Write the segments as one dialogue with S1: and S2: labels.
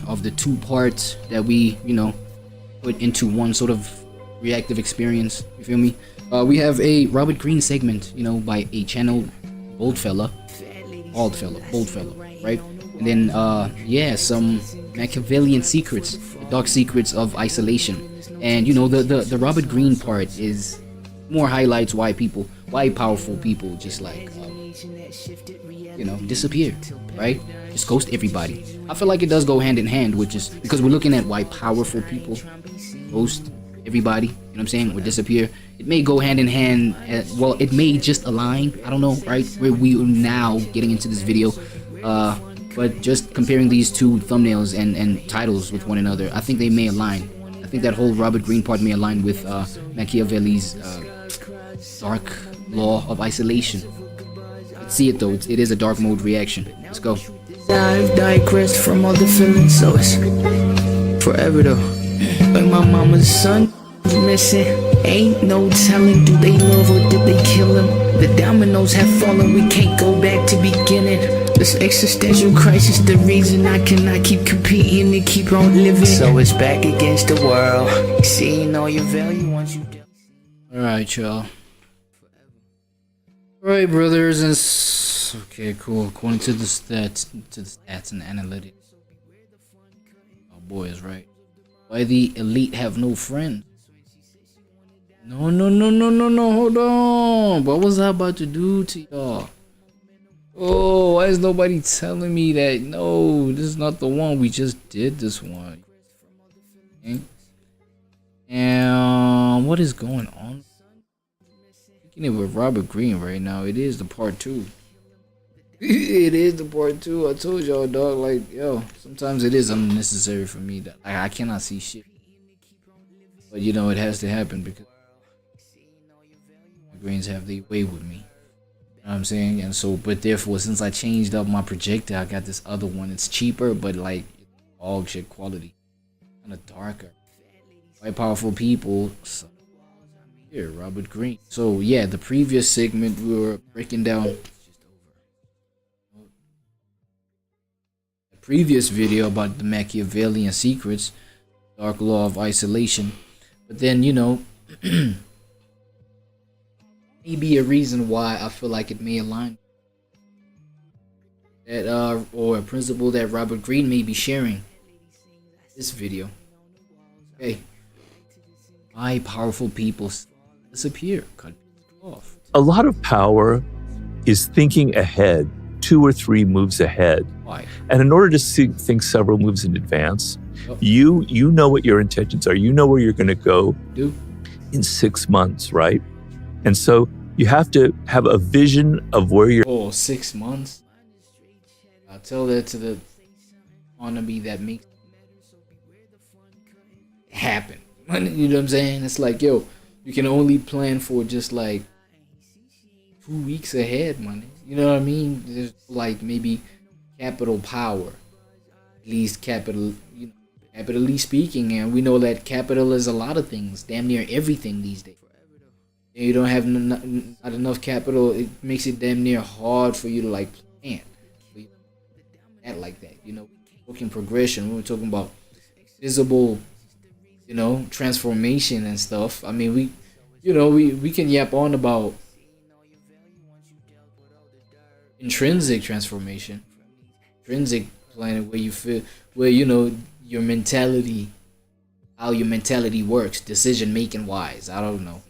S1: of the two parts that we, put into one sort of reactive experience. You feel me? We have a Robert Greene segment, by a channeled bold fella, right? And then, yeah, some Machiavellian secrets, the dark secrets of isolation. And the Robert Greene part is more highlights why powerful people just like disappear, right? Just ghost everybody. I feel like it does go hand in hand, which is because we're looking at why powerful people ghost everybody, what I'm saying, or disappear. It may go hand in hand, well, it may just align, I don't know, right? Where we are now getting into this video, but just comparing these two thumbnails and titles with one another, I think they may align. I think that whole Robert Greene part may align with Machiavelli's dark law of isolation. Let's see it though, it is a dark mode reaction. Let's go.
S2: I've digressed from all the feelings, so it's forever though. Like my mama's son missing, ain't no telling, do they love or did they kill him? The dominoes have fallen, we can't go back to beginning. This existential crisis, the reason I cannot keep competing and keep on living. So it's back against the world, seeing all your value once you do.
S1: Alright, y'all. Alright, brothers and okay, cool. According to the stats and analytics. Oh, boys, right? Why the elite have no friends? No, hold on. What was I about to do to y'all? Oh, why is nobody telling me that? No, this is not the one. We just did this one. Okay. And what is going on? Speaking it with Robert Greene right now, it is the part 2. It is the part 2. I told y'all, dog, like, yo, sometimes it is unnecessary for me that I cannot see shit. But it has to happen because the Greens have the way with me. You know what I'm saying? And so, but therefore, since I changed up my projector, I got this other one. It's cheaper, but like dog shit quality. Kind of darker. Quite powerful people. So, here, Robert Greene. So yeah, the previous segment we were breaking down previous video about the Machiavellian secrets, dark law of isolation. But then maybe a reason why I feel like it may align that or a principle that Robert Greene may be sharing this video. Okay, why powerful people disappear, cut off.
S3: A lot of power is thinking ahead, 2 or 3 moves ahead.
S1: Why?
S3: And in order to think several moves in advance, you know what your intentions are. You know where you're going to go in 6 months, right? And so you have to have a vision of where you're.
S1: Oh, 6 months? I'll tell that to the wannabe that makes it happen. You know what I'm saying? It's like, yo, you can only plan for just like 2 weeks ahead, man. You know what I mean? There's like maybe capital power, at least capitally speaking, and we know that capital is a lot of things, damn near everything these days. And you don't have not enough capital, it makes it damn near hard for you to like plan. Like that, working progression. We're talking about visible, transformation and stuff. I mean, we can yap on about intrinsic transformation, intrinsic planning, where you feel, where your mentality, how your mentality works, decision making wise. I don't know,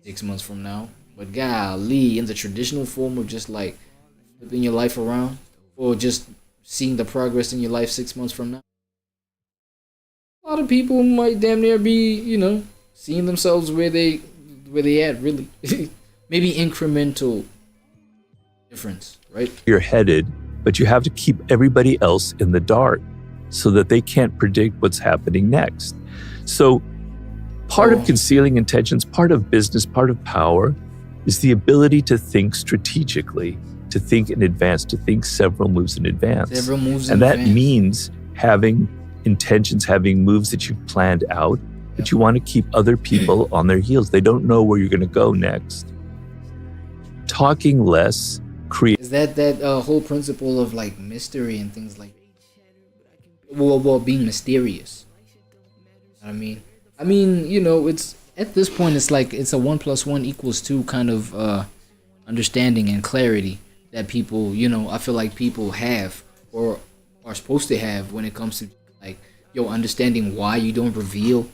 S1: 6 months from now, but golly, in the traditional form of just like flipping your life around, or just seeing the progress in your life 6 months from now, a lot of people might damn near be seeing themselves where they at, really. Maybe incremental difference, right?
S3: You're headed, but you have to keep everybody else in the dark so that they can't predict what's happening next. So part of concealing intentions, part of business, part of power is the ability to think strategically, to think in advance, to think several moves in advance. And that means having intentions, having moves that you've planned out, but you want to keep other people on their heels. They don't know where you're going to go next. Talking less,
S1: is that whole principle of like mystery and things like that? Well, being mysterious. You know what I mean, you know, it's at this point, it's like it's a 1 + 1 = 2 kind of understanding and clarity that people, you know, I feel like people have or are supposed to have when it comes to like, yo, understanding why you don't reveal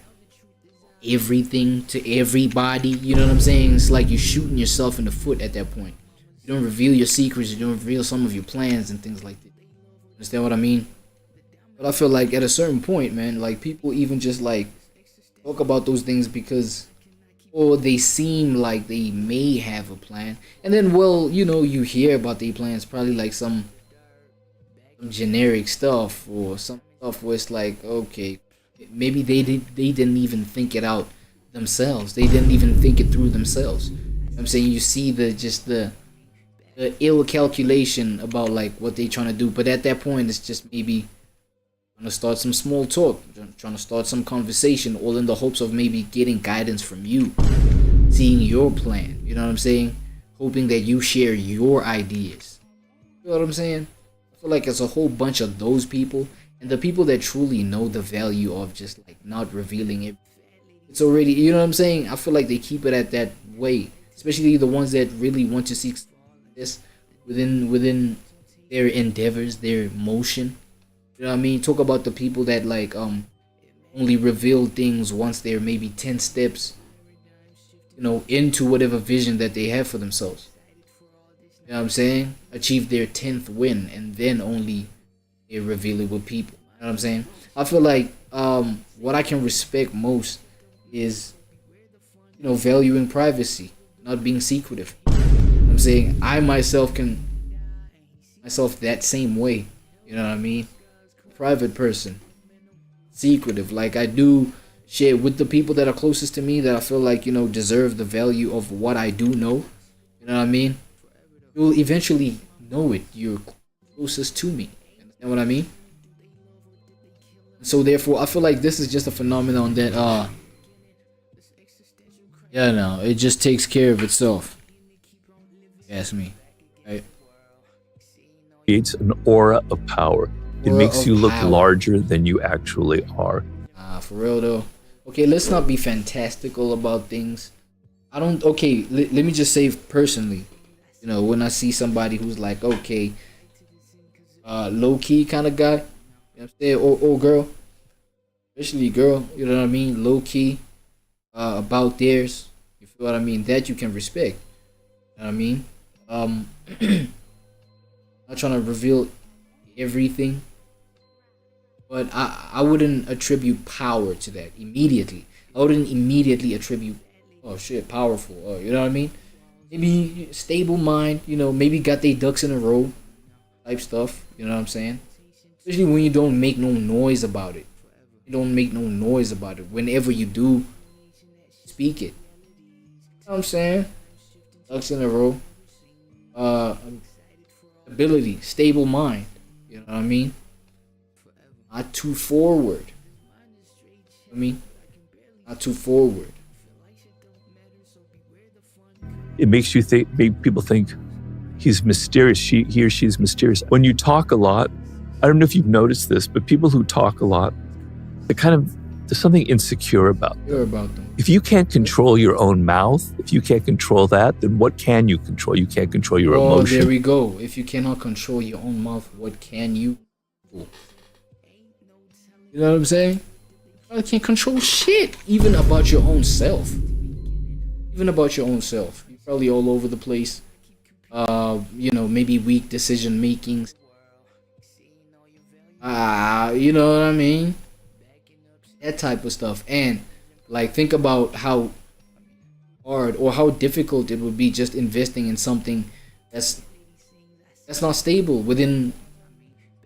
S1: everything to everybody. You know what I'm saying? It's like you're shooting yourself in the foot at that point. You don't reveal your secrets, you don't reveal some of your plans and things like that. Understand what I mean? But I feel like at a certain point, man, like people even just like talk about those things because, or they seem like they may have a plan, and then, well, you know, you hear about their plans, probably like some generic stuff or some stuff where it's like, okay, maybe they didn't even think it out themselves. They didn't even think it through themselves. You know what I'm saying, you see the ill calculation about like what they trying to do, but at that point it's just maybe trying to start some small talk, trying to start some conversation, all in the hopes of maybe getting guidance from you, seeing your plan. You know what I'm saying? Hoping that you share your ideas. You know what I'm saying? I feel like it's a whole bunch of those people, and the people that truly know the value of just like not revealing it. It's already, you know what I'm saying? I feel like they keep it at that way, especially the ones that really want to seek this within their endeavors, their motion. You know what I mean? Talk about the people that like only reveal things once they're maybe 10 steps, you know, into whatever vision that they have for themselves. You know what I'm saying? Achieve their 10th win, and then only they reveal it with people. You know what I'm saying? I feel like what I can respect most is, you know, valuing privacy, not being secretive. You know what I'm saying? I myself can myself that same way. You know what I mean? Private person, secretive. Like I do share with the people that are closest to me, that I feel like, you know, deserve the value of what I do know. You know what I mean? You'll eventually know it. You're closest to me. You understand what I mean? So therefore, I feel like this is just a phenomenon that yeah, no, it just takes care of itself. Ask me, right?
S3: Creates an aura of power. It makes you look larger than you actually are.
S1: For real though. Okay, let's not be fantastical about things. I don't. Okay, let me just say personally, you know, when I see somebody who's like, okay, low key kind of guy, you know what I'm saying, or girl, especially girl, you know what I mean, low key, about theirs. You feel what I mean? That you can respect. You know what I mean? Not trying to reveal everything, but I wouldn't attribute power to that immediately. I wouldn't immediately attribute, oh shit, powerful. You know what I mean? Maybe stable mind, you know, maybe got they ducks in a row type stuff. You know what I'm saying? Especially when you don't make no noise about it. You don't make no noise about it. Whenever you do, speak it. You know what I'm saying? Ducks in a row. Ability, stable mind. You know what I mean? Not too forward. I mean, not too forward.
S3: It makes you think, make people think he's mysterious. He or she's mysterious. When you talk a lot, I don't know if you've noticed this, but people who talk a lot, there's something insecure about them. If you can't control your own mouth, if you can't control that, then what can you control? You can't control your emotion.
S1: There we go. If you cannot control your own mouth, what can you do? You know what I'm saying? You can't control shit, even about your own self. Even about your own self. You're probably all over the place. You know, maybe weak decision makings. You know what I mean? That type of stuff. And like, think about how hard or how difficult it would be just investing in something that's not stable within,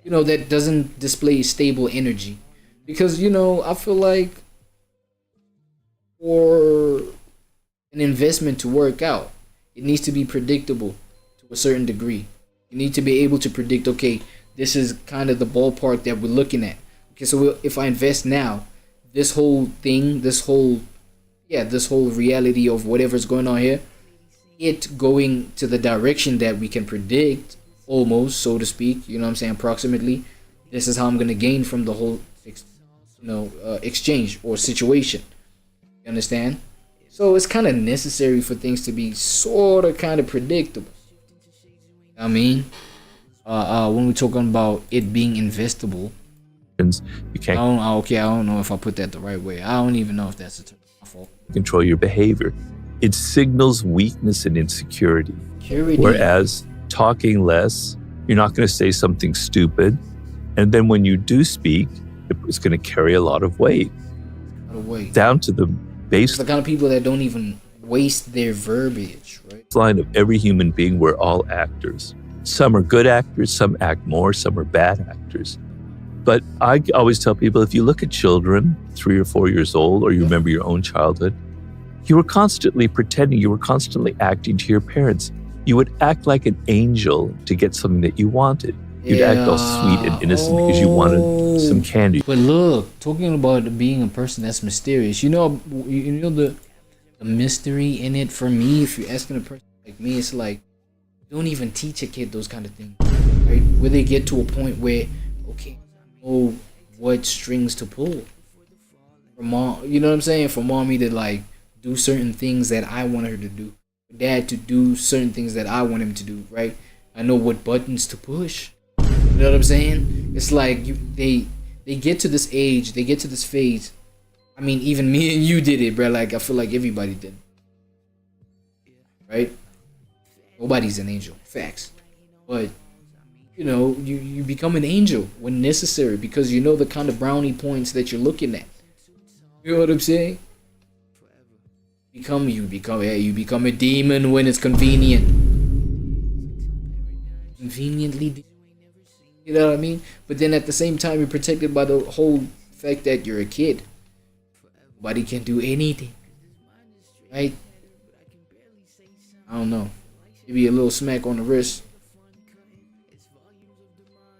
S1: you know, that doesn't display stable energy. Because, you know, I feel like for an investment to work out, it needs to be predictable to a certain degree. You need to be able to predict, okay, this is kind of the ballpark that we're looking at. Okay, so if I invest now, this whole thing, this whole reality of whatever's going on here, it going to the direction that we can predict, almost, so to speak, you know what I'm saying, approximately, This is how I'm gonna gain from the whole, exchange or situation. You understand? So it's kind of necessary for things to be sort of kind of predictable. I mean, when we're talking about it being investable,
S3: you can't
S1: I don't know if I put that the right way. I don't even know if that's a term. My fault.
S3: control your behavior. It signals weakness and insecurity. Whereas talking less, you're not going to say something stupid. And then when you do speak, it's going to carry a lot of weight. Down to the
S1: It's the kind of people that don't even waste their verbiage, right?
S3: baseline of every human being, we're all actors. Some are good actors, some act more, some are bad actors. But I always tell people, if you look at children, 3 or 4 years old, or you remember your own childhood, you were constantly pretending, you were constantly acting to your parents. You would act like an angel to get something that you wanted. You'd act all sweet and innocent because you wanted some candy.
S1: But look, talking about being a person that's mysterious, you know the mystery in it for me. If you're asking a person like me, it's like, don't even teach a kid those kind of things, right? Where they get to a point where, okay, know what strings to pull. For mom, you know what I'm saying? For mommy to like do certain things that I want her to do. For dad to do certain things that I want him to do, right? I know what buttons to push. You know what I'm saying? It's like they get to this age, they get to this phase. I mean, even me and you did it, bro. Like, I feel like everybody did. Right? Nobody's an angel. Facts. But, you become an angel when necessary because you know the kind of brownie points that you're looking at. You know what I'm saying? You become a demon when it's convenient. Conveniently. You know what I mean? But then at the same time, you're protected by the whole fact that you're a kid. Nobody can do anything. Right? I don't know. Maybe a little smack on the wrist.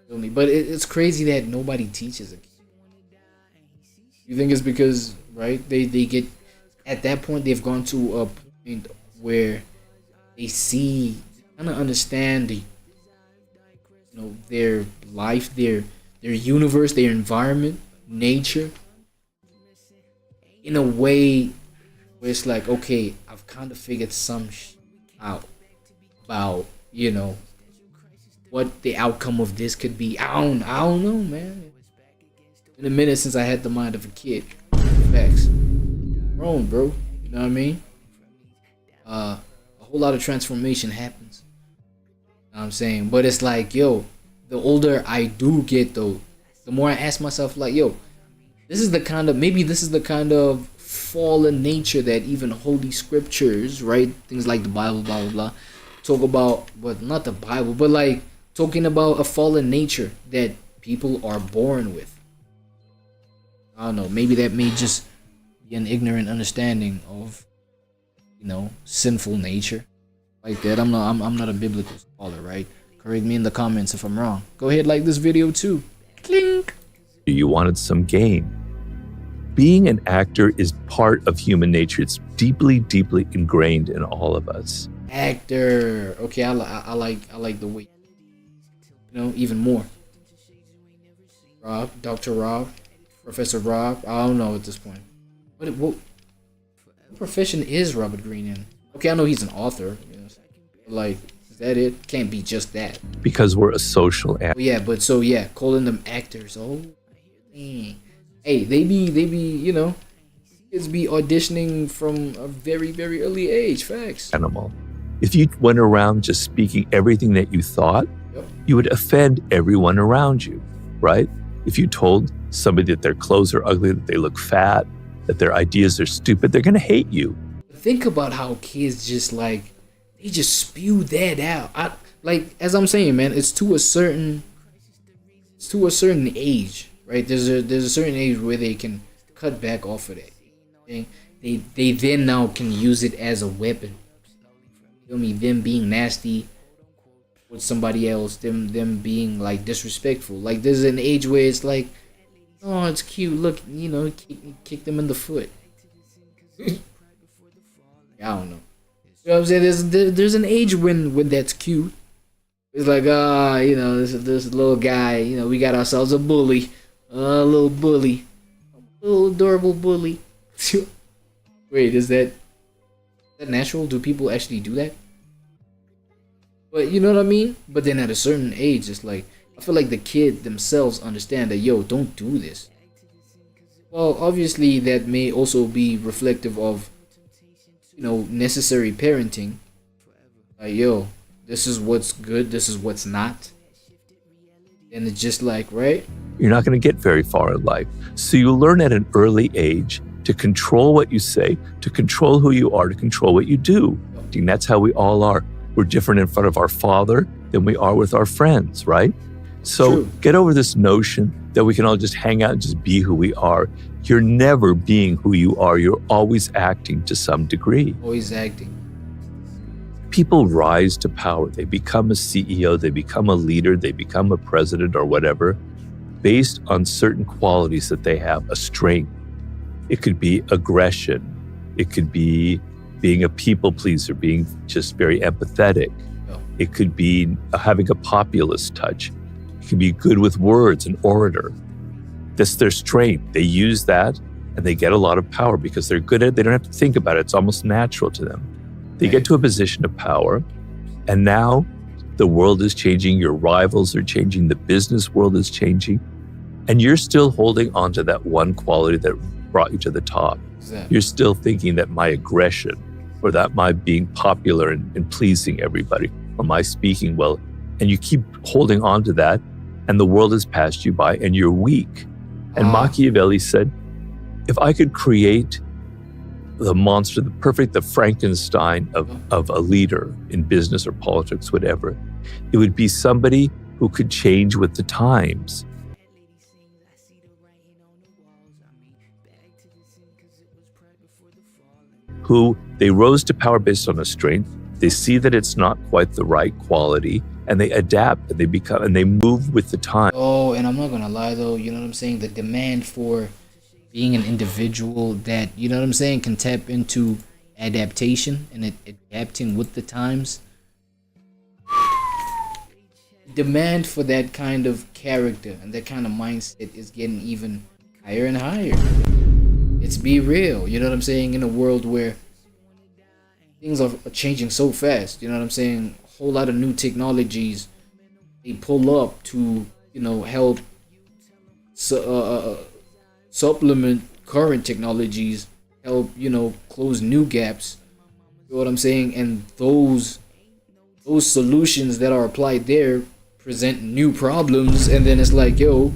S1: But it's crazy that nobody teaches a kid. You think it's because, right, they get, at that point, they've gone to a point where they see, kind of understand their life, their universe, their environment, nature, in a way where it's like, okay, I've kind of figured some out about, what the outcome of this could be. I don't know, man. It's been a minute since I had the mind of a kid. Facts. Grown, bro. You know what I mean? A whole lot of transformation happens. You know what I'm saying? But it's like, the older I do get, though, the more I ask myself, like, this is the kind of fallen nature that even holy scriptures, right? Things like the Bible, blah, blah, blah, talk about, but not the Bible, but like talking about a fallen nature that people are born with. I don't know, maybe that may just be an ignorant understanding of, sinful nature. Like that. I'm not a biblical scholar, right? Correct me in the comments if I'm wrong. Go ahead, like this video too. Clink.
S3: You wanted some gain. Being an actor is part of human nature. It's deeply, deeply ingrained in all of us.
S1: Actor. Okay, I like the way. Even more. Rob, Dr. Rob, Professor Rob. I don't know at this point. What profession is Robert Greene in? Okay, I know he's an author. Like, is that it? Can't be just that.
S3: Because we're a social actor.
S1: Oh, yeah, but so yeah, calling them actors. Oh, man. Hey, they be, kids be auditioning from a very, very early age. Facts.
S3: Animal. If you went around just speaking everything that you thought, you would offend everyone around you, right? If you told somebody that their clothes are ugly, that they look fat, that their ideas are stupid, they're going to hate you.
S1: Think about how kids just they just spew that out. As I'm saying, man, it's to a certain age, right? There's a certain age where they can cut back off of that. They then now can use it as a weapon. Feel me? Them being nasty with somebody else, them being like disrespectful. Like there's an age where it's like, oh, it's cute. Look, kick them in the foot. I don't know. You know what I'm saying? There's an age when that's cute. It's like, you know, this little guy, you know, we got ourselves a bully. A little bully. A little adorable bully. Wait, is that natural? Do people actually do that? But you know what I mean? But then at a certain age, it's like, I feel like the kid themselves understand that, yo, don't do this. Well, obviously that may also be reflective of, you know, necessary parenting. Like, yo, this is what's good, this is what's not. And it's just like, right?
S3: You're not going to get very far in life. So you learn at an early age to control what you say, to control who you are, to control what you do. And that's how we all are. We're different in front of our father than we are with our friends, right? So
S1: True.
S3: Get over this notion that we can all just hang out and just be who we are. You're never being who you are. You're always acting to some degree.
S1: Always acting.
S3: People rise to power. They become a CEO, they become a leader, they become a president or whatever, based on certain qualities that they have, a strength. It could be aggression. It could be being a people pleaser, being just very empathetic.
S1: Oh.
S3: It could be having a populist touch. It could be good with words, an orator. That's their strength. They use that and they get a lot of power because they're good at it. They don't have to think about it. It's almost natural to them. They get to a position of power, and now the world is changing. Your rivals are changing. The business world is changing. And you're still holding on to that one quality that brought you to the top.
S1: Exactly.
S3: You're still thinking that my aggression, or that my being popular and pleasing everybody, or my speaking well, and you keep holding on to that, and the world has passed you by, and you're weak. And Machiavelli said, if I could create the monster, the Frankenstein of a leader in business or politics, whatever, it would be somebody who could change with the times. Who they rose to power based on a strength. They see that it's not quite the right quality, and they adapt and they move with the time.
S1: Oh, and I'm not gonna lie though, you know what I'm saying? The demand for being an individual that, you know what I'm saying, can tap into adaptation and adapting with the times. Demand for that kind of character and that kind of mindset is getting even higher and higher. Let's be real, you know what I'm saying? In a world where things are changing so fast, you know what I'm saying? A whole lot of new technologies, they pull up to, you know, help supplement current technologies, help, you know, close new gaps. You know what I'm saying? And those solutions that are applied there present new problems, and then it's like, yo,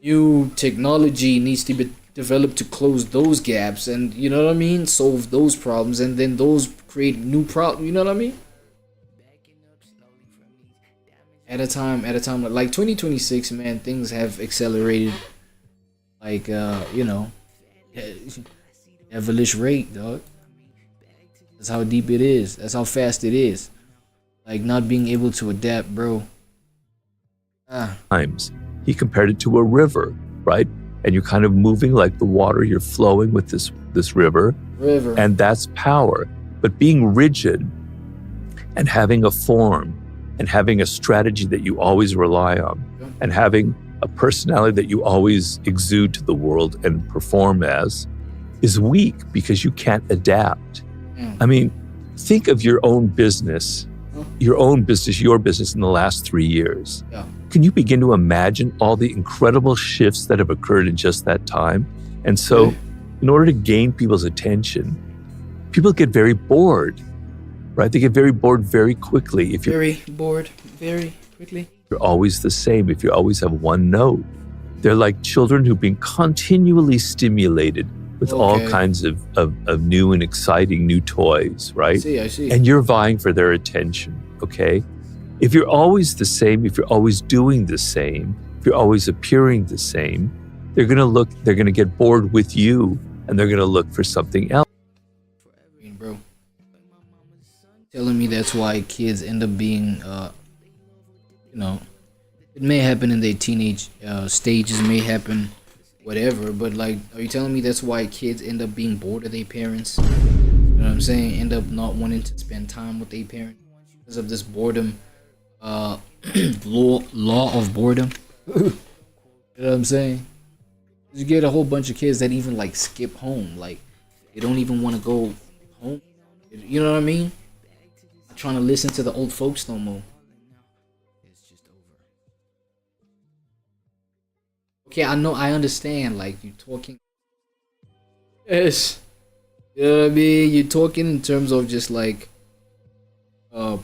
S1: new technology needs to be developed to close those gaps, and you know what I mean, solve those problems, and then those create new problems, you know what I mean? At a time, like 2026, man, things have accelerated like, you know, devilish rate, dog. That's how deep it is. That's how fast it is. Like, not being able to adapt, bro.
S3: Times. He compared it to a river, right? And you're kind of moving like the water. You're flowing with this river. And that's power. But being rigid and having a form and having a strategy that you always rely on and having a personality that you always exude to the world and perform as is weak because you can't adapt. I mean, think of your own business, your business in the last 3 years. Can you begin to imagine all the incredible shifts that have occurred in just that time? And so in order to gain people's attention, people get very bored, right? They get very bored very quickly. If you're
S1: very bored very quickly.
S3: You're always the same. If you always have one note, they're like children who've been continually stimulated with all kinds of new and exciting new toys, right?
S1: I see.
S3: And you're vying for their attention, okay? If you're always the same, if you're always doing the same, if you're always appearing the same, they're gonna get bored with you, and they're gonna look for something else.
S1: Bro, telling me that's why kids end up being, you know, it may happen in their teenage stages, may happen whatever, but like, are you telling me that's why kids end up being bored of their parents? You know what I'm saying? End up not wanting to spend time with their parents. because of this boredom, law of boredom. You know what I'm saying? You get a whole bunch of kids that even like skip home, like they don't even want to go home. You know what I mean? Not trying to listen to the old folks no more. Okay, I know, I understand. Like you talking, yes. You know what I mean? You're talking in terms of just like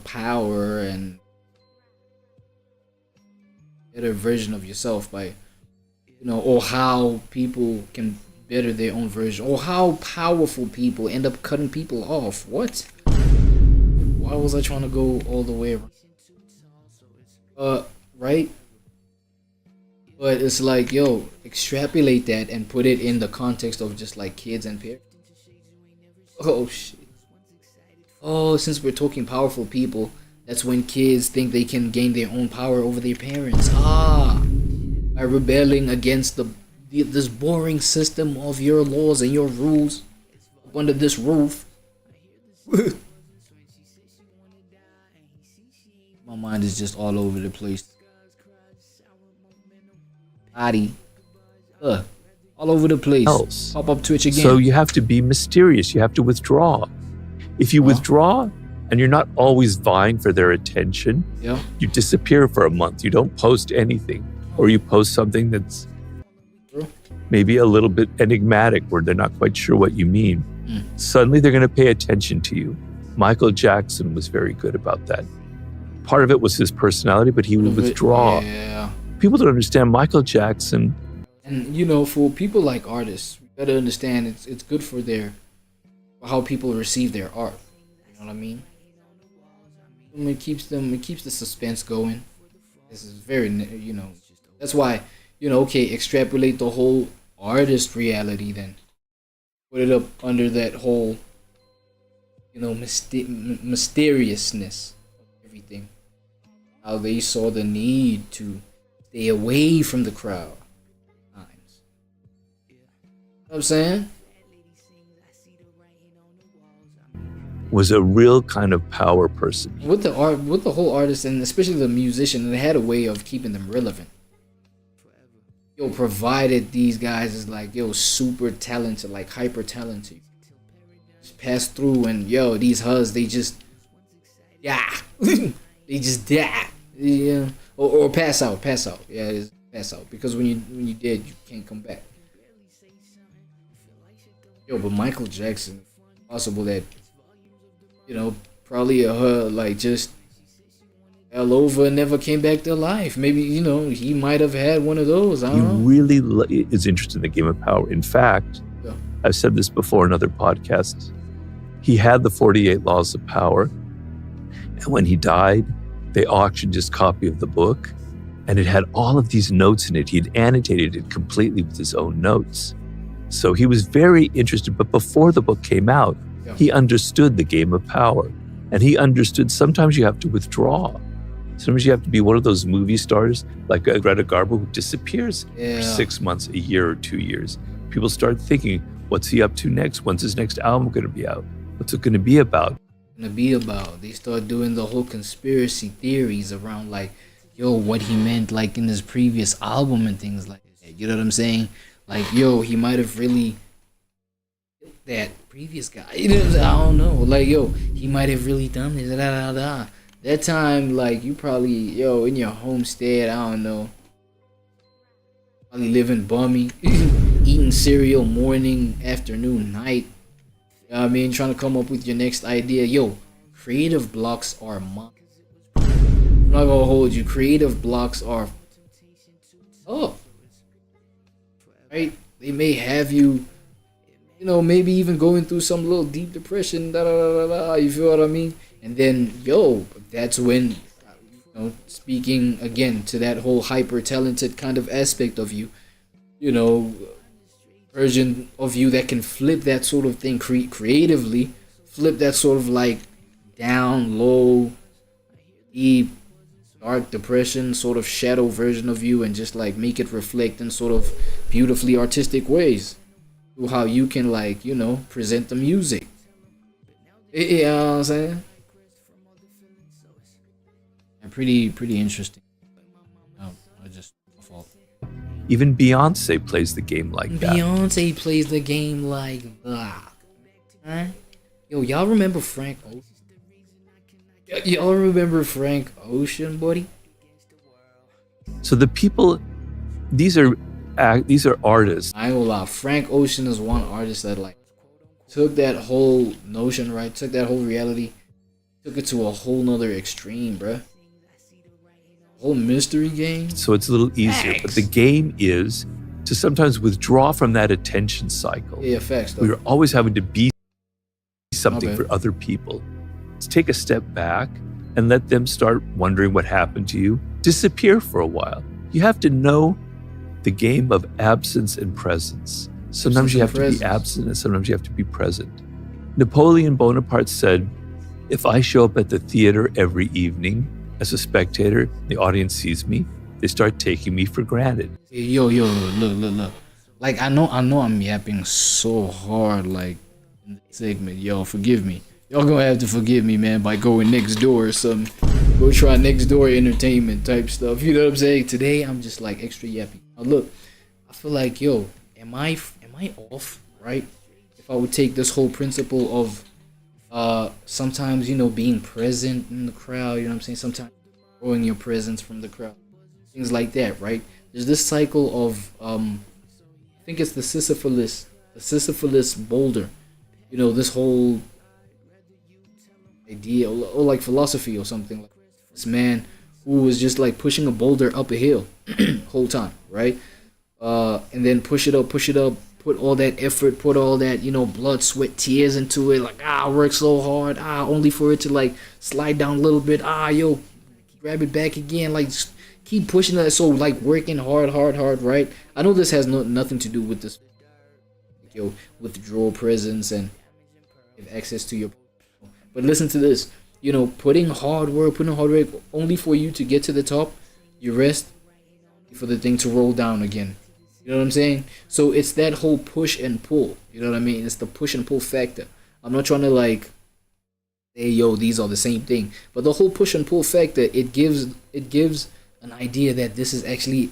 S1: power and better version of yourself by, you know, or how people can better their own version, or how powerful people end up cutting people off. What? Why was I trying to go all the way around? Right? But it's like, yo, extrapolate that and put it in the context of just like kids and parents. Oh shit. Oh, since we're talking powerful people, that's when kids think they can gain their own power over their parents. By rebelling against this boring system of your laws and your rules up under this roof. My mind is just all over the place. Body. All over the place.
S3: Else.
S1: Pop up Twitch again.
S3: So you have to be mysterious. You have to withdraw. If you withdraw and you're not always vying for their attention, you disappear for a month. You don't post anything. Or you post something that's maybe a little bit enigmatic where they're not quite sure what you mean. Suddenly they're going to pay attention to you. Michael Jackson was very good about that. Part of it was his personality, but he would withdraw.
S1: Yeah.
S3: People don't understand Michael Jackson.
S1: And you know, for people like artists, we gotta understand it's good for how people receive their art. You know what I mean? It keeps the suspense going. This is very, you know, that's why, you know, okay, extrapolate the whole artist reality, then put it up under that whole, you know, mysteriousness of everything. How they saw the need to stay away from the crowd. Times. You know what I'm saying?
S3: Was a real kind of power person.
S1: With the whole artist, and especially the musician, they had a way of keeping them relevant. Yo, provided these guys is like, yo, super talented, like hyper talented. Just pass through and yo, these huzz, they just they just die. Yeah. Or pass out. Yeah, it's pass out. Because when you dead, you can't come back. Yo, but Michael Jackson, possible that, you know, probably like just fell over and never came back to life. Maybe, you know, he might have had one of those. I don't know.
S3: He really is interested in the game of power. In fact, I've said this before in other podcasts. He had the 48 Laws of Power. And when he died, they auctioned his copy of the book. And it had all of these notes in it. He had annotated it completely with his own notes. So he was very interested. But before the book came out, he understood the game of power. And he understood sometimes you have to withdraw. Sometimes you have to be one of those movie stars like Greta Garbo who disappears for 6 months, a year, or 2 years. People start thinking, what's he up to next? When's his next album going to be out? What's it going to be about?
S1: They start doing the whole conspiracy theories around like, yo, what he meant like in his previous album and things like that. You know what I'm saying? Like, yo, he might have really that previous guy. You know, I don't know. Like, yo, he might have really done this. That time, like, you probably, yo, in your homestead, I don't know. Probably living bummy, eating cereal morning, afternoon, night. You know what I mean? Trying to come up with your next idea. Yo, creative blocks are I'm not gonna hold you. Creative blocks are right? They may have you, you know, maybe even going through some little deep depression, you feel what I mean? And then, yo, that's when, you know, speaking again to that whole hyper talented kind of aspect of you, you know, version of you that can flip that sort of thing creatively, flip that sort of like down, low, deep, dark depression, sort of shadow version of you, and just like make it reflect in sort of beautifully artistic ways through how you can, like, you know, present the music. You know what I'm saying? Pretty interesting. I just my fault.
S3: Even Beyonce plays the game like that.
S1: Beyonce plays the game like that. Huh? Yo, y'all remember Frank Ocean? Y'all remember Frank Ocean, buddy?
S3: So the people, these are artists.
S1: I ain't gonna lie, Frank Ocean is one artist that like took that whole notion, right? Took that whole reality, took it to a whole nother extreme, bruh. Whole mystery game.
S3: So it's a little easier, but the game is to sometimes withdraw from that attention cycle.
S1: Yeah, facts though.
S3: We're always having to be something
S1: Okay.
S3: for other people. Let's take a step back and let them start wondering what happened to you. Disappear for a while. You have to know the game of absence and presence. Sometimes you have to be absent and sometimes you have to be present. Napoleon Bonaparte said, if I show up at the theater every evening as a spectator, the audience sees me, they start taking me for granted.
S1: Yo, look. Like I know I'm yapping so hard like in the segment. Yo, forgive me. Y'all gonna have to forgive me, man, by going next door or something. Go try next door entertainment type stuff. You know what I'm saying? Today I'm just like extra yappy. Now look, I feel like, yo, am I off, right? If I would take this whole principle of sometimes, you know, being present in the crowd, you know what I'm saying? Sometimes growing your presence from the crowd. Things like that, right? There's this cycle of I think it's the Sisyphus boulder. You know, this whole idea or like philosophy or something like this man who was just like pushing a boulder up a hill whole time, right? And then push it up, put all that effort, put all that, you know, blood, sweat, tears into it, like work so hard, only for it to like slide down a little bit, yo, grab it back again, like just keep pushing it. So like working hard, right? I know this has nothing to do with this, like, yo, withdrawal presence and have access to your. But listen to this, you know, putting hard work only for you to get to the top. You rest for the thing to roll down again. You know what I'm saying? So it's that whole push and pull. You know what I mean? It's the push and pull factor. I'm not trying to like say, yo, these are the same thing. But the whole push and pull factor, it gives an idea that this is actually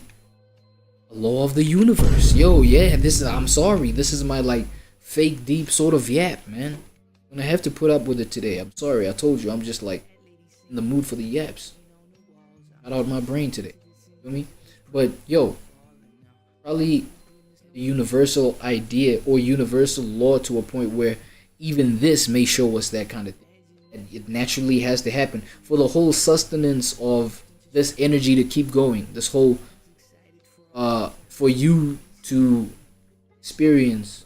S1: a law of the universe. Yo, yeah, I'm sorry. This is my like fake deep sort of yap, man. I'm gonna have to put up with it today. I'm sorry. I told you I'm just like in the mood for the yaps. Got out my brain today. You feel me? But yo, probably the universal idea or universal law to a point where even this may show us that kind of thing. And it naturally has to happen for the whole sustenance of this energy to keep going. This whole for you to experience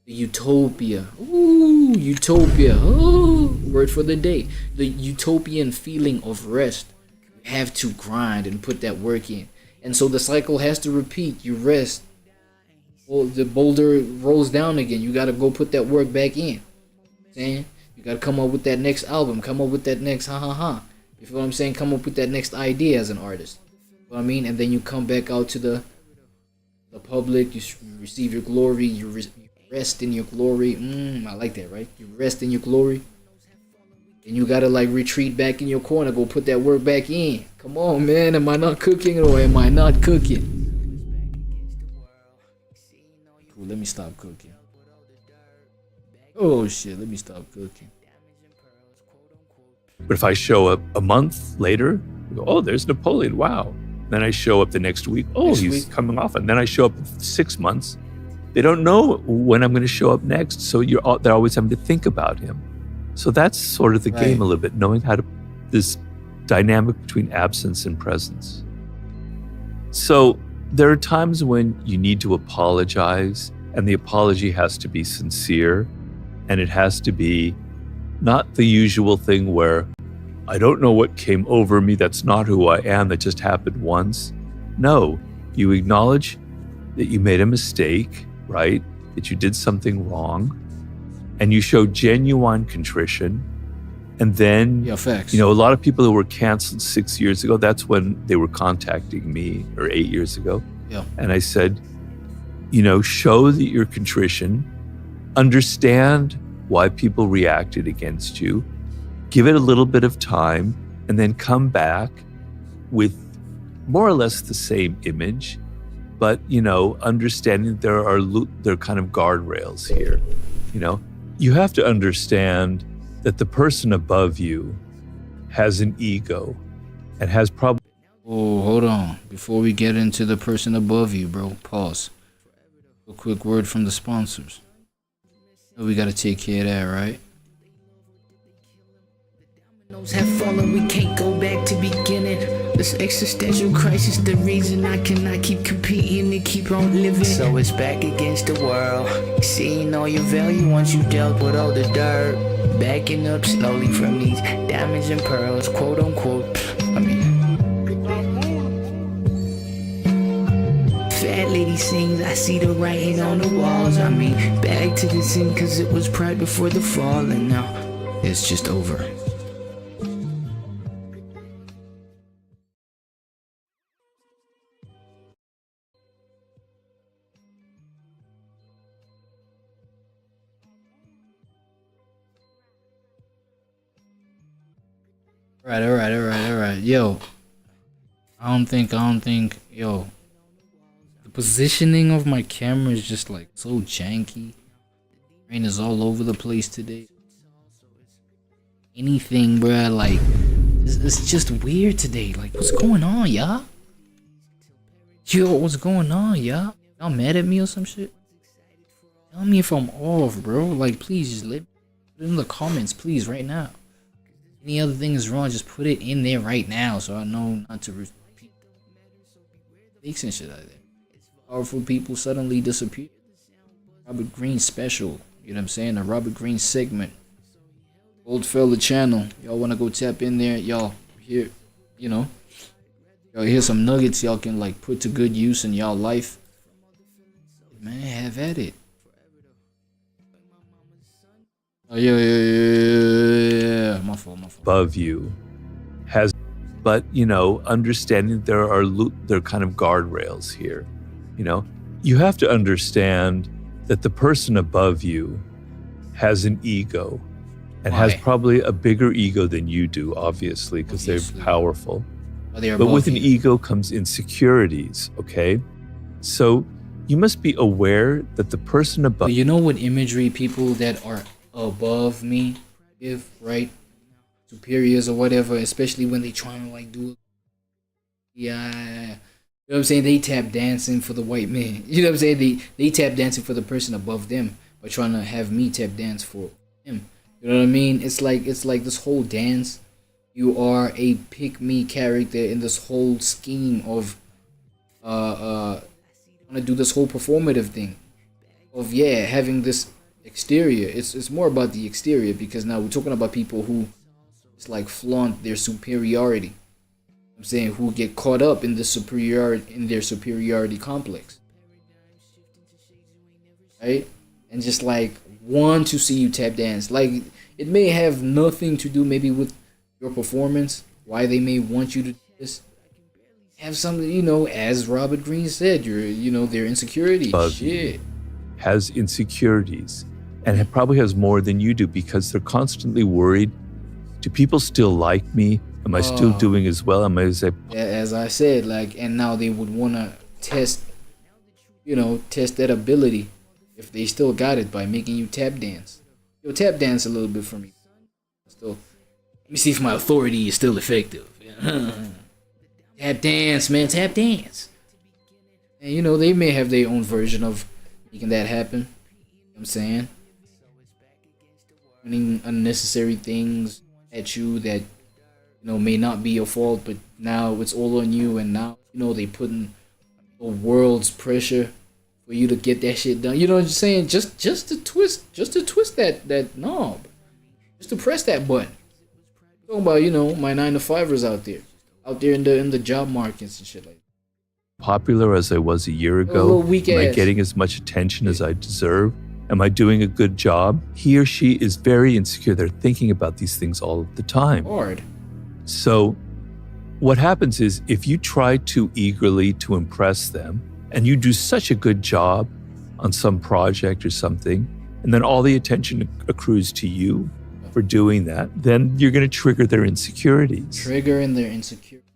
S1: the utopia. Ooh, utopia. Oh, word for the day. The utopian feeling of rest. You have to grind and put that work in. And so the cycle has to repeat. You rest. Well, the boulder rolls down again. You got to go put that work back in. Saying you got to come up with that next album. Come up with that next You feel what I'm saying? Come up with that next idea as an artist. You know what I mean? And then you come back out to the public. You receive your glory. You rest in your glory. I like that, right? You rest in your glory. And you gotta like retreat back in your corner. Go put that work back in. Come on, man. Am I not cooking or am I not cooking? Cool, let me stop cooking. Oh shit, let me stop cooking.
S3: But if I show up a month later, we go, oh, there's Napoleon. Wow. Then I show up the next week. Oh, he's coming off. And then I show up 6 months. They don't know when I'm going to show up next. So they're always having to think about him. So that's sort of the game a little bit, knowing how to, this dynamic between absence and presence. So there are times when you need to apologize, and the apology has to be sincere, and it has to be not the usual thing where I don't know what came over me, that's not who I am, that just happened once. No, you acknowledge that you made a mistake, right? That you did something wrong, and you show genuine contrition. And then,
S1: facts.
S3: You know, a lot of people who were canceled 6 years ago, that's when they were contacting me, or 8 years ago.
S1: Yeah.
S3: And I said, you know, show that you're contrition, understand why people reacted against you, give it a little bit of time, and then come back with more or less the same image, but, you know, understanding there are kind of guardrails here. You know, you have to understand that the person above you has an ego and has probably...
S1: Oh, hold on. Before we get into the person above you, bro, pause. A quick word from the sponsors. We gotta take care of that, right?
S2: Have fallen, we can't go back to beginning. This existential crisis, the reason I cannot keep competing and keep on living. So it's back against the world, seeing all your value once you dealt with all the dirt. Backing up slowly from these diamonds and pearls, quote unquote. Fat lady sings, I see the writing on the walls. Back to the sin, cause it was pride before the fall, and now it's just over.
S1: All right. Yo, I don't think, yo, the positioning of my camera is just like so janky. Rain is all over the place today. Anything, bruh, like, it's just weird today. Like, what's going on, y'all? Yo, what's going on, y'all? Y'all mad at me or some shit? Tell me if I'm off, bro. Like, please, just let me put it in the comments, please, right now. Any other thing is wrong, just put it in there right now so I know not to repeat mistakes and shit like that. Powerful people suddenly disappear. Robert Greene special, you know what I'm saying? The Robert Greene segment. Old fella channel. Y'all wanna go tap in there? Y'all here, you know. Y'all hear some nuggets y'all can like put to good use in y'all life. Man, have at it. Oh yeah. My fault.
S3: Above you has, but, you know, understanding there are kind of guardrails here. You know, you have to understand that the person above you has an ego and has probably a bigger ego than you do, obviously, because they're powerful. But with an ego comes insecurities, okay? So you must be aware that the person above...
S1: You know what imagery people that are above me give, right? Superiors or whatever, especially when they trying to like do... Yeah. You know what I'm saying? They tap dancing for the white man. You know what I'm saying? They tap dancing for the person above them by trying to have me tap dance for him. You know what I mean? It's like this whole dance. You are a pick-me character in this whole scheme of want to do this whole performative thing of having this exterior. It's more about the exterior, because now we're talking about people who just like flaunt their superiority. I'm saying who get caught up in the superiority complex, right? And just like want to see you tap dance. Like, it may have nothing to do maybe with your performance, why they may want you to do this. Have something, you know, as Robert Greene said, their insecurities. Shit.
S3: Has insecurities and probably has more than you do, because they're constantly worried. Do people still like me? Am I still doing as well? Am I
S1: as I said, like, and now they would want to test that ability if they still got it by making you tap dance. Yo, tap dance a little bit for me. Still, let me see if my authority is still effective. Tap dance, man, tap dance. And you know, they may have their own version of making that happen. You know what I'm saying? Doing unnecessary things at you that, you know, may not be your fault, but now it's all on you, and now, you know, they putting the world's pressure for you to get that shit done. You know what I'm saying? Just to twist that knob. Just to press that button. I'm talking about, you know, my 9-to-5ers out there in the job markets and shit like that.
S3: Popular as I was a year ago? Am I getting as much attention as I deserve? Am I doing a good job? He or she is very insecure. They're thinking about these things all the time.
S1: Hard.
S3: So what happens is, if you try too eagerly to impress them, and you do such a good job on some project or something, and then all the attention accrues to you for doing that, then you're going to trigger their insecurities.
S1: Triggering their insecurity.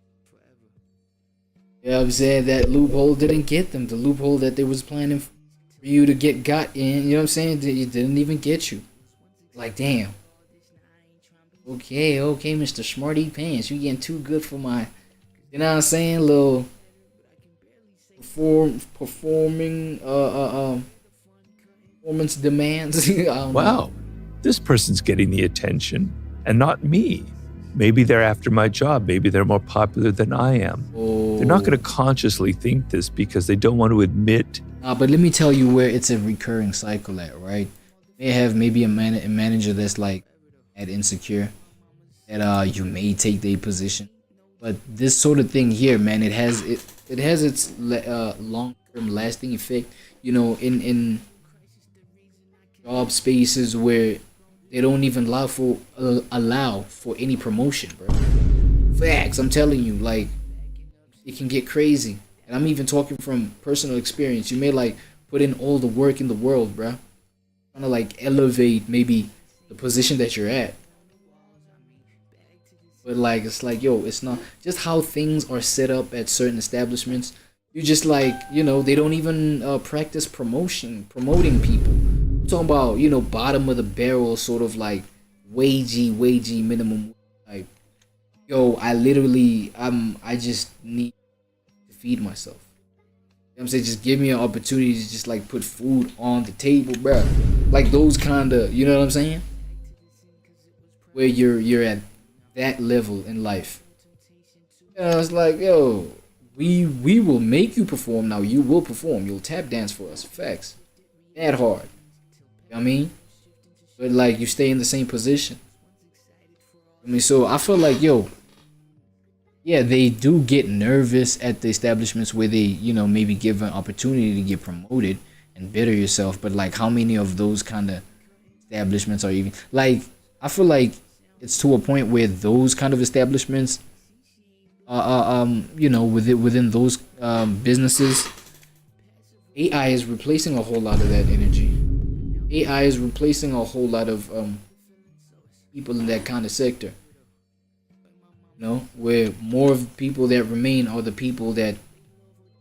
S1: You know what I'm saying? That loophole didn't get them. The loophole that they was planning for you to got in, you know what I'm saying? It didn't even get you. Like, damn. Okay, Mr. Smarty Pants, you getting too good for my, you know what I'm saying? Little performance demands. I don't
S3: Wow,
S1: know.
S3: this person's getting the attention and not me. Maybe they're after my job. Maybe they're more popular than I am. They're not going to consciously think this because they don't want to admit.
S1: But let me tell you where it's a recurring cycle at, right? They have maybe a manager that's like at insecure, that you may take their position, but this sort of thing here, man, it has its long-term lasting effect. You know, in job spaces where they don't even allow for any promotion, bro. Facts, I'm telling you, like, it can get crazy. And I'm even talking from personal experience. You may like put in all the work in the world, bro, trying to like elevate maybe the position that you're at. But like, it's like, yo, it's not just how things are set up at certain establishments. You just like, you know, they don't even practice promoting people. I'm talking about, you know, bottom of the barrel, sort of like wagey minimum. Like, yo, I just need to feed myself. You know what I'm saying? Just give me an opportunity to just like put food on the table, bro. Like those kind of, you know what I'm saying? Where you're at that level in life. You know, it's like, yo, we will make you perform now. You will perform. You'll tap dance for us. Facts. That hard. You know what I mean? But like, you stay in the same position. I mean, so I feel like, yo, yeah, they do get nervous at the establishments where they, you know, maybe give an opportunity to get promoted and better yourself. But like, how many of those kind of establishments are even like? I feel like it's to a point where those kind of establishments, you know, within those businesses, AI is replacing a whole lot of that energy. AI is replacing a whole lot of people in that kind of sector. You know, where more of the people that remain are the people that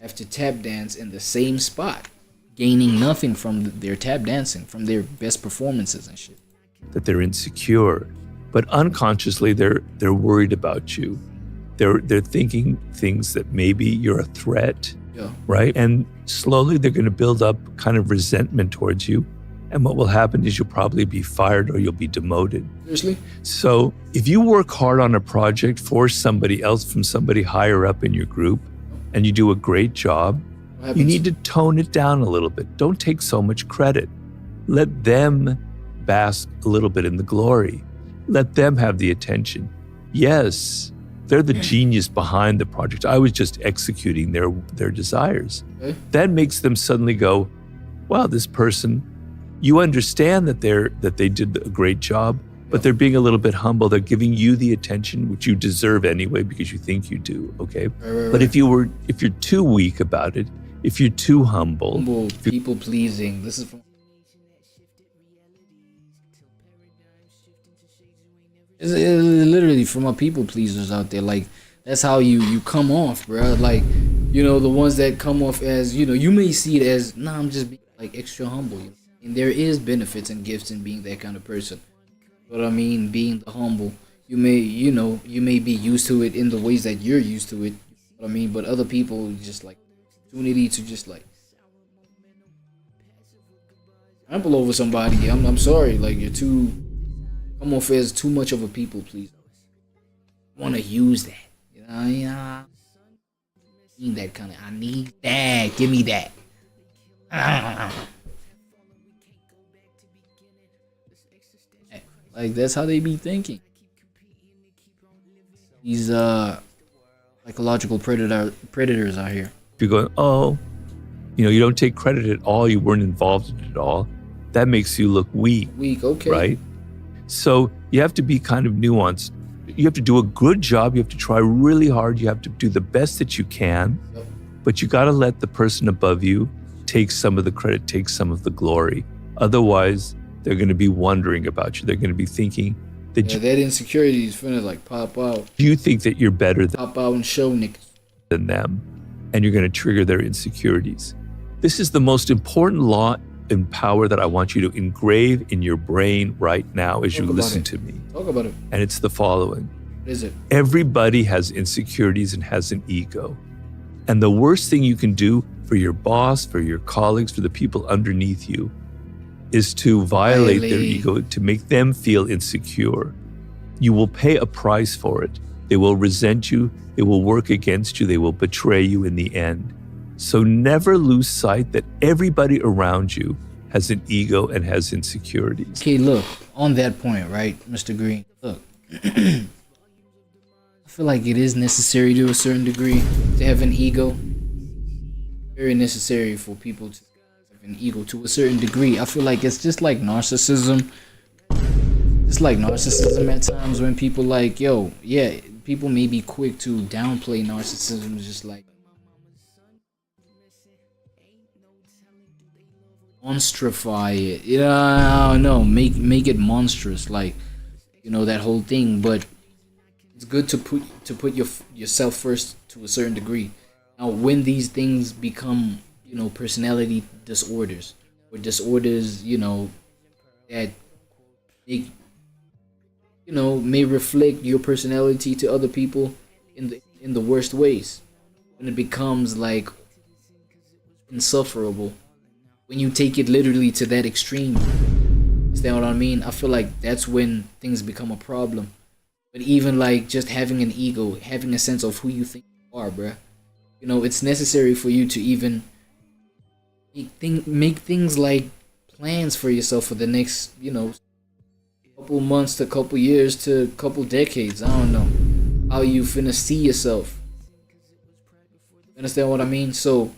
S1: have to tap dance in the same spot, gaining nothing from their tap dancing, from their best performances and shit.
S3: That they're insecure, but unconsciously they're worried about you. They're thinking things that maybe you're a threat,
S1: Yeah.
S3: right? And slowly they're going to build up kind of resentment towards you. And what will happen is you'll probably be fired or you'll be demoted.
S1: Seriously?
S3: So if you work hard on a project for somebody else from somebody higher up in your group and you do a great job, you need to tone it down a little bit. Don't take so much credit. Let them bask a little bit in the glory. Let them have the attention. Yes, they're the genius behind the project. I was just executing their desires.
S1: Okay.
S3: That makes them suddenly go, wow, this person, you understand that they did a great job, but they're being a little bit humble. They're giving you the attention, which you deserve anyway because you think you do, okay?
S1: Right.
S3: But if you're too weak about it, if you're too humble,
S1: People pleasing. This is from. It's literally from my people pleasers out there. Like, that's how you come off, bro. Like, you know, the ones that come off as, you know, you may see it as, nah, I'm just being like extra humble. You know? And there is benefits and gifts in being that kind of person. But I mean, being the humble, you may be used to it in the ways that you're used to it. But I mean, but other people just like opportunity to just like trample over somebody. I'm sorry, like you're too come off as too much of a people pleaser. I want to use that, you know? Yeah, I need that kind of. I need that. Give me that. Like that's how they be thinking. These psychological predators out here.
S3: if you're going, oh, you don't take credit at all, you weren't involved in it at all, that makes you look weak.
S1: Weak, okay.
S3: Right? So you have to be kind of nuanced. You have to do a good job. You have to try really hard. You have to do the best that you can.
S1: Yep.
S3: But you got to let the person above you take some of the credit, take some of the glory. Otherwise, they're going to be wondering about you. They're going to be thinking that
S1: that insecurity is finna like pop out.
S3: you think that you're better
S1: Pop out and show niggas.
S3: than them. and you're going to trigger their insecurities. This is the most important law and power that I want you to engrave in your brain right now as you listen to me.
S1: Talk about it.
S3: And it's the following.
S1: What is it?
S3: Everybody has insecurities and has an ego. And the worst thing you can do for your boss, for your colleagues, for the people underneath you is to violate their ego, to make them feel insecure. You will pay a price for it. They will resent you. They will work against you. They will betray you in the end. So never lose sight that everybody around you has an ego and has insecurities.
S1: Okay, look, on that point, right, Mr. Green, look. I feel like it is necessary to a certain degree to have an ego. Very necessary for people to have an ego to a certain degree. I feel like it's just like narcissism. It's like narcissism at times when people like, yo, yeah, people may be quick to downplay narcissism, just like monstrify it. Yeah, I don't know, make it monstrous, like, you know, that whole thing. But it's good to put yourself first to a certain degree. Now, when these things become, you know, personality disorders or disorders, you know, that make, you know, may reflect your personality to other people in the worst ways, when it becomes like insufferable, when you take it literally to that extreme. Understand what I mean? I feel like that's when things become a problem. But even like just having an ego, having a sense of who you think you are, bruh. You know, it's necessary for you to even make things like plans for yourself for the next, you know, couple months to couple years to couple decades. I don't know how you finna see yourself. Understand what I mean? So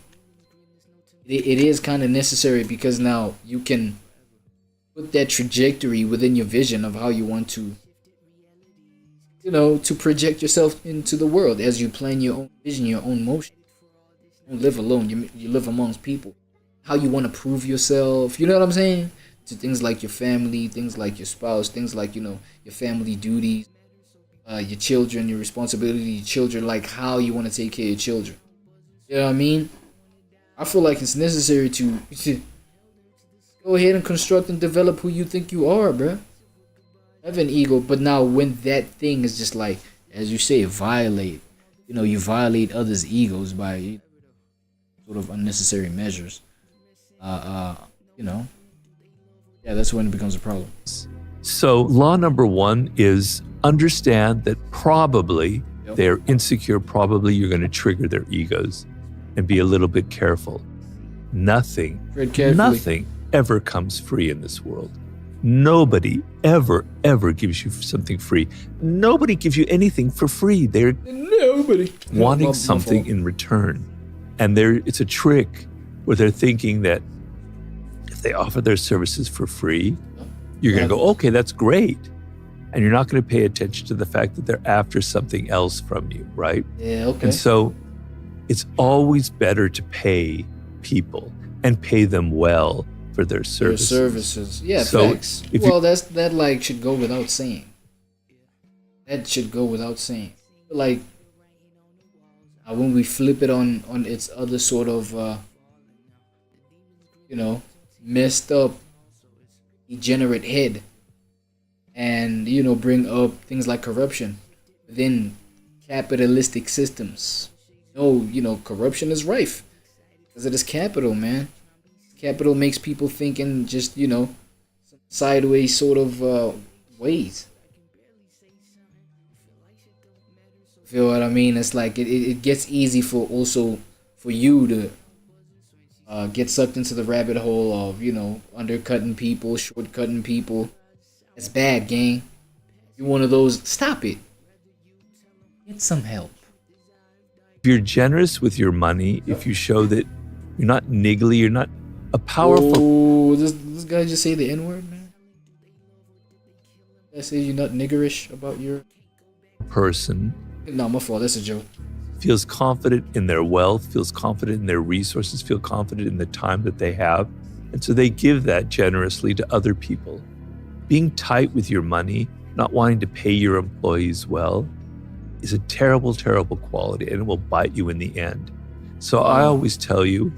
S1: it is kind of necessary, because now you can put that trajectory within your vision of how you want to, you know, to project yourself into the world as you plan your own vision, your own motion. You don't live alone. You live amongst people. How you want to prove yourself. You know what I'm saying? To things like your family, things like your spouse, things like, you know, your family duties, your children, your responsibility, your children, like how you want to take care of your children. You know what I mean? I feel like it's necessary to go ahead and construct and develop who you think you are, bruh. Have an ego. But now when that thing is just like, as you say, violate, you know, you violate others' egos by sort of unnecessary measures, you know, yeah, that's when it becomes a problem.
S3: So law number one is understand that probably they're insecure, probably you're going to trigger their egos, and be a little bit careful. Nothing ever comes free in this world. Nobody ever gives you something free. Nobody gives you anything for free. They're wanting something in return. And it's a trick where they're thinking that if they offer their services for free, you're going to go, okay, that's great. And you're not going to pay attention to the fact that they're after something else from you, right?
S1: Yeah, okay.
S3: And so it's always better to pay people and pay them well for their services.
S1: Yeah,
S3: so
S1: facts. Well, that like should go without saying. That should go without saying. Like when we flip it on its other sort of you know, messed up, degenerate head, and, you know, bring up things like corruption within capitalistic systems. No, you know, corruption is rife because it is capital, man. Capital makes people think in just, you know, sideways sort of ways. Feel what I mean? It's like it gets easy for you to get sucked into the rabbit hole of, you know, undercutting people, shortcutting people. It's bad, gang. You're one of those. Stop it. Get some help.
S3: If you're generous with your money, if you show that you're not niggly, you're not a powerful...
S1: Oh, this guy just say the N-word, man? I say you're not niggerish about your...
S3: person.
S1: No, my fault. That's a joke.
S3: Feels confident in their wealth, feels confident in their resources, feel confident in the time that they have. And so they give that generously to other people. Being tight with your money, not wanting to pay your employees well, is a terrible, terrible quality, and it will bite you in the end. So I always tell you,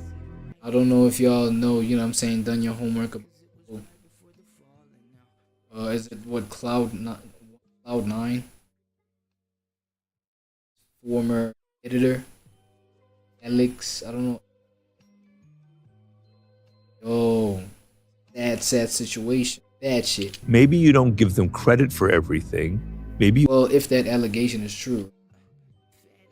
S1: I don't know if y'all know, you know what I'm saying, done your homework about, is it what, Cloud9? Former editor, Alex, I don't know. Oh, sad situation. Bad shit.
S3: maybe you don't give them credit for everything. Maybe
S1: Well, if that allegation is true,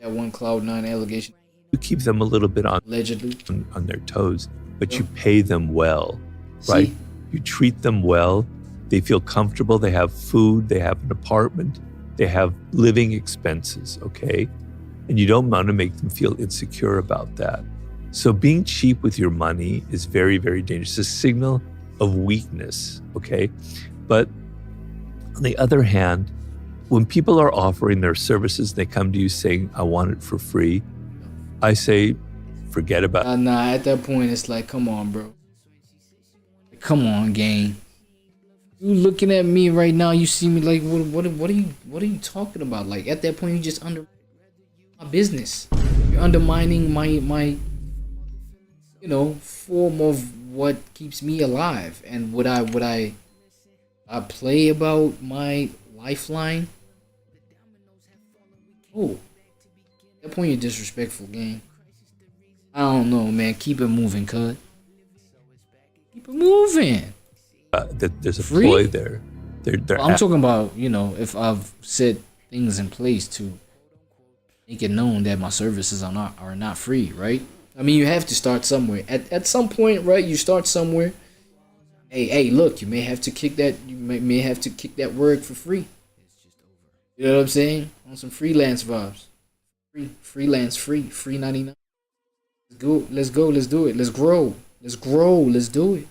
S1: that one Cloud9 allegation,
S3: you keep them a little bit
S1: allegedly.
S3: on their toes, but you pay them well, right?
S1: See?
S3: You treat them well. They feel comfortable. They have food. They have an apartment. They have living expenses, okay? And you don't want to make them feel insecure about that. So being cheap with your money is very, very dangerous. It's a signal of weakness, okay? But on the other hand, when people are offering their services, they come to you saying, I want it for free, I say, forget about it.
S1: Nah, at that point, it's like, come on, bro. Come on, gang. You looking at me right now, you see me like, what are you talking about? Like, at that point, you just under my business. You're undermining my you know, form of what keeps me alive. And would I play about my lifeline? Oh, at that point you're disrespectful, gang. I don't know, man. Keep it moving, cuz. Keep it moving.
S3: That there's a
S1: Free?
S3: ploy there. They're
S1: I'm talking about, you know, if I've set things in place to make it known that my services are not free, right? I mean, you have to start somewhere. At some point, right? You start somewhere. Hey, look, you may have to kick that. You may have to kick that word for free. You know what I'm saying? On some freelance vibes. Free 99. Let's go. Let's do it. Let's grow. Let's do it.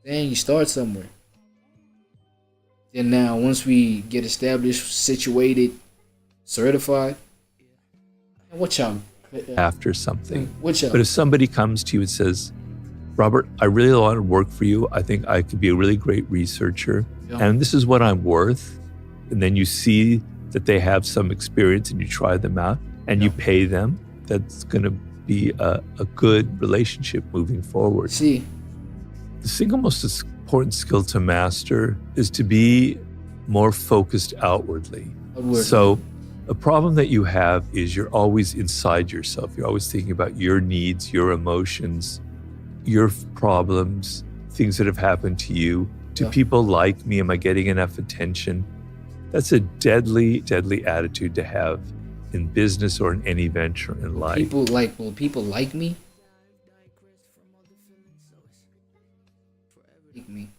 S1: Then you start somewhere. Then now, once we get established, situated, certified, watch out.
S3: after something.
S1: Watch out.
S3: But if somebody comes to you and says, Robert, I really want to work for you. I think I could be a really great researcher.
S1: Yeah.
S3: And this is what I'm worth. And then you see that they have some experience and you try them out and you pay them. That's going to be a good relationship moving forward.
S1: See,
S3: The single most important skill to master is to be more focused outwardly. So a problem that you have is you're always inside yourself. You're always thinking about your needs, your emotions, your problems, things that have happened to you. Do people like me? Am I getting enough attention? That's a deadly, deadly attitude to have in business or in any venture in life.
S1: will people like me? Like me.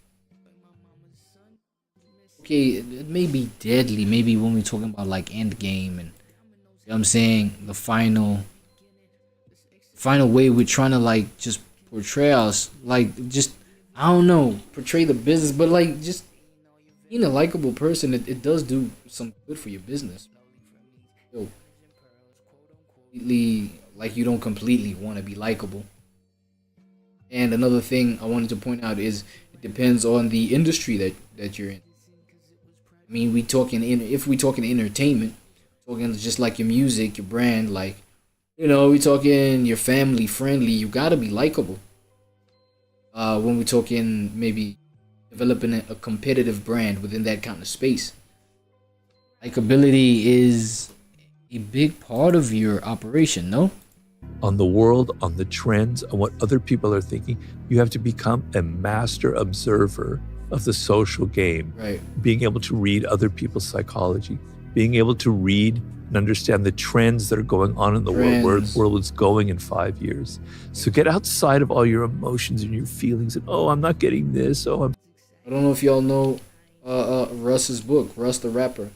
S1: Okay, it may be deadly. Maybe when we're talking about like end game and, you know what I'm saying, the final way we're trying to like just portray us, like just, I don't know, portray the business, but like just being a likable person, it does do some good for your business. Yo, like you don't completely want to be likable. And another thing I wanted to point out is it depends on the industry that you're in. I mean, if we talking entertainment, talking just like your music, your brand, like, you know, we talking your family friendly, you gotta be likable. When we talking maybe developing a competitive brand within that kind of space, likability is a big part of your operation, no?
S3: On the world, on the trends, on what other people are thinking, you have to become a master observer of the social game.
S1: Right.
S3: Being able to read other people's psychology, being able to read and understand the trends that are going on in the world, where the world is going in 5 years. So get outside of all your emotions and your feelings and, oh, I'm not getting this. I
S1: don't know if y'all know Russ's book, Russ the Rapper,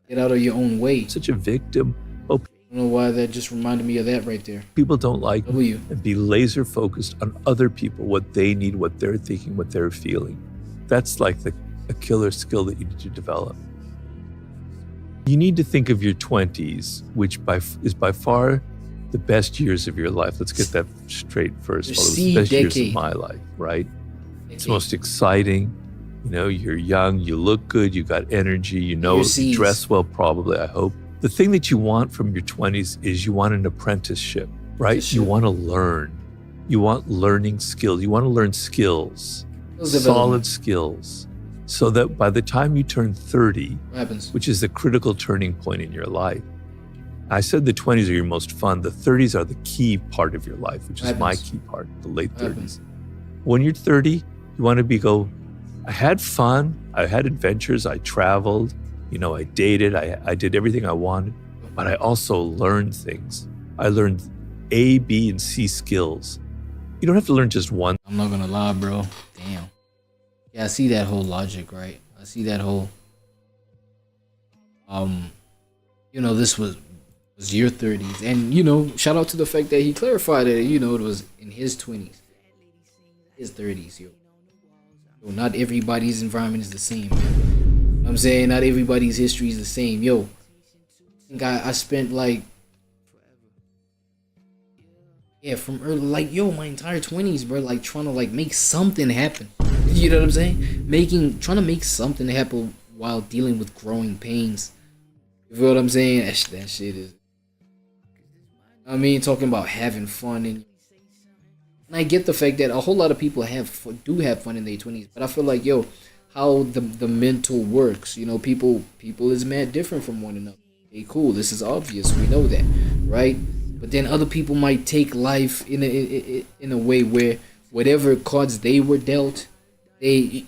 S1: Get Out of Your Own Way.
S3: Such a victim. Oh,
S1: I don't know why that just reminded me of that right there.
S3: People don't like
S1: W.
S3: and be laser focused on other people, what they need, what they're thinking, what they're feeling. That's like a killer skill that you need to develop. You need to think of your 20s, which is by far the best years of your life. Let's get that straight first. Well, it was the best years of my life, right? It's most exciting. You know, you're young, you look good, you got energy, you know, you dress well, probably, I hope. The thing that you want from your 20s is you want an apprenticeship, right?
S1: Just
S3: You
S1: shit.
S3: want to learn. You want learning skills. You want to learn skills,
S1: Skills
S3: solid
S1: development.
S3: skills, so that by the time you turn 30,
S1: What happens?
S3: which is the critical turning point in your life, I said the 20s are your most fun. The 30s are the key part of your life, which is
S1: What
S3: my
S1: happens?
S3: key part, the late
S1: What
S3: 30s.
S1: happens?
S3: When you're 30, you want to go, I had fun, I had adventures, I traveled, I dated, I did everything I wanted, but I also learned things. I learned A, B, and C skills. You don't have to learn just one.
S1: I'm not gonna lie, bro. Damn. Yeah, I see that whole logic, right? I see that whole this was your 30s. And shout out to the fact that he clarified that, it was in his 20s. His 30s, yo. So not everybody's environment is the same, man. You know what I'm saying? Not everybody's history is the same. Yo. I think I spent from early, my entire 20s, bro, trying to make something happen. You know what I'm saying? Trying to make something happen while dealing with growing pains. You feel what I'm saying? That shit is. Talking about having fun, and I get the fact that a whole lot of people do have fun in their 20s, but I feel like, how the mental works. People is mad different from one another. Okay, cool. This is obvious. We know that, right? But then other people might take life in a way where whatever cards they were dealt, they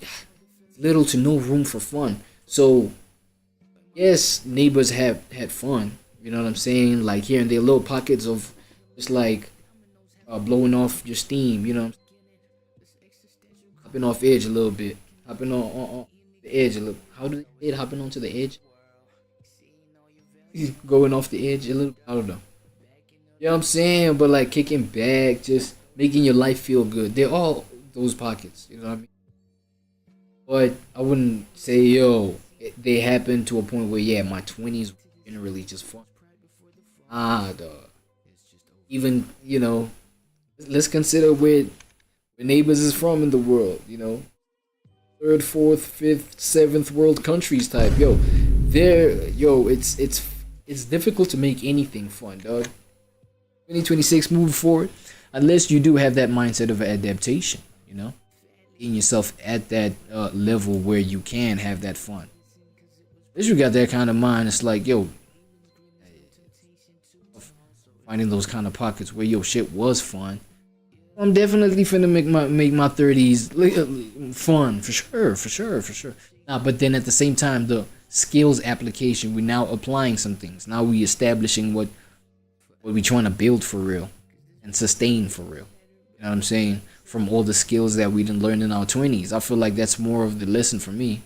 S1: little to no room for fun. So yes, neighbors had fun. You know what I'm saying? Like here and there, little pockets of just blowing off your steam. Hopping off edge a little bit, hopping on the edge a little. How do they say it? Hopping onto the edge, going off the edge a little. I don't know. You know what I'm saying? But kicking back, just making your life feel good. They're all those pockets. You know what I mean? But I wouldn't say, they happen to a point where, my 20s were generally just fun. Dog. Even, let's consider where neighbors is from in the world, third, fourth, fifth, seventh world countries type. It's difficult to make anything fun, dog. 2026 moving forward, unless you do have that mindset of adaptation, getting yourself at that level where you can have that fun. If you got that kind of mind, it's like, finding those kind of pockets where shit was fun. I'm definitely finna make my 30s fun for sure. Nah, but then at the same time, the skills application, we're now applying some things. Now we establishing what we trying to build for real and sustain for real. You know what I'm saying? From all the skills that we didn't learn in our 20s. I feel like that's more of the lesson for me.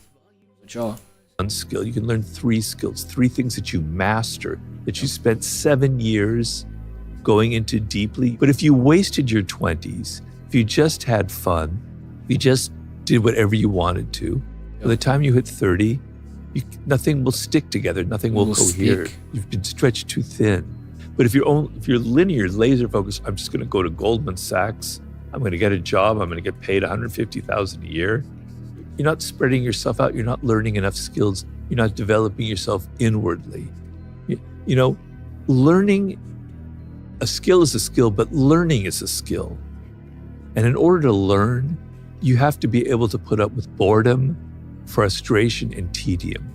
S1: But y'all.
S3: One skill. You can learn 3 skills, 3 things that you master, that you spent 7 years going into deeply. But if you wasted your 20s, if you just had fun, if you just did whatever you wanted to, by the time you hit 30, nothing will stick together, nothing will cohere.
S1: Stick.
S3: You've been stretched too thin. But if you're linear, laser focused, I'm just going to go to Goldman Sachs, I'm going to get a job, I'm going to get paid $150,000 a year. You're not spreading yourself out. You're not learning enough skills. You're not developing yourself inwardly. Learning a skill is a skill, but learning is a skill. And in order to learn, you have to be able to put up with boredom, frustration, and tedium.